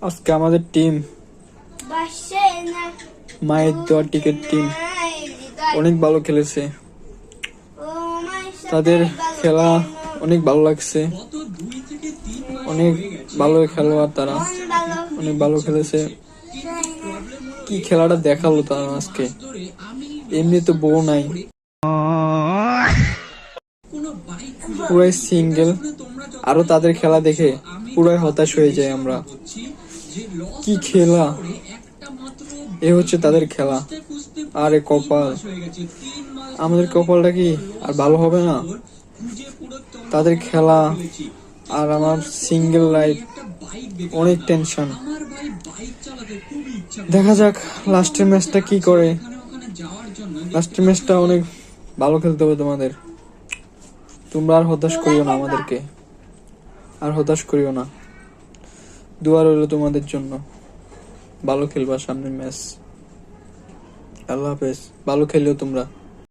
আজকে আমাদের টিম মায়ের দেওয়া টিকেট টিম অনেক ভালো খেলেছে। তাদের খেলা অনেক ভালো লাগছে, অনেক ভালো খেলোয়াড় তারা, অনেক ভালো খেলেছে। কি খেলাটা দেখালো তারা আজকে, এমনি তো বউ নাই, পুরাই সিঙ্গেল। আরো তাদের খেলা দেখে পুরাই হতাশ হয়ে যায় আমরা। কি খেলা, এ হচ্ছে তাদের খেলা। আরে কপাল, আমাদের কপালটা কি আর ভালো হবে না? তাদের খেলা আর আমার সিঙ্গেল লাইফ, অনেক টেনশন। দেখা যাক লাস্টের ম্যাচটা কি করে। লাস্টের ম্যাচটা অনেক ভালো খেলতে হবে তোমাদের। তোমরা আর হতাশ করিও না আমাদেরকে, আর হতাশ করিও না। দোয়া রইল তোমাদের জন্য, ভালো খেলবা সামনের ম্যাচ। আল্লাহ হাফেজ, ভালো খেলিও তোমরা।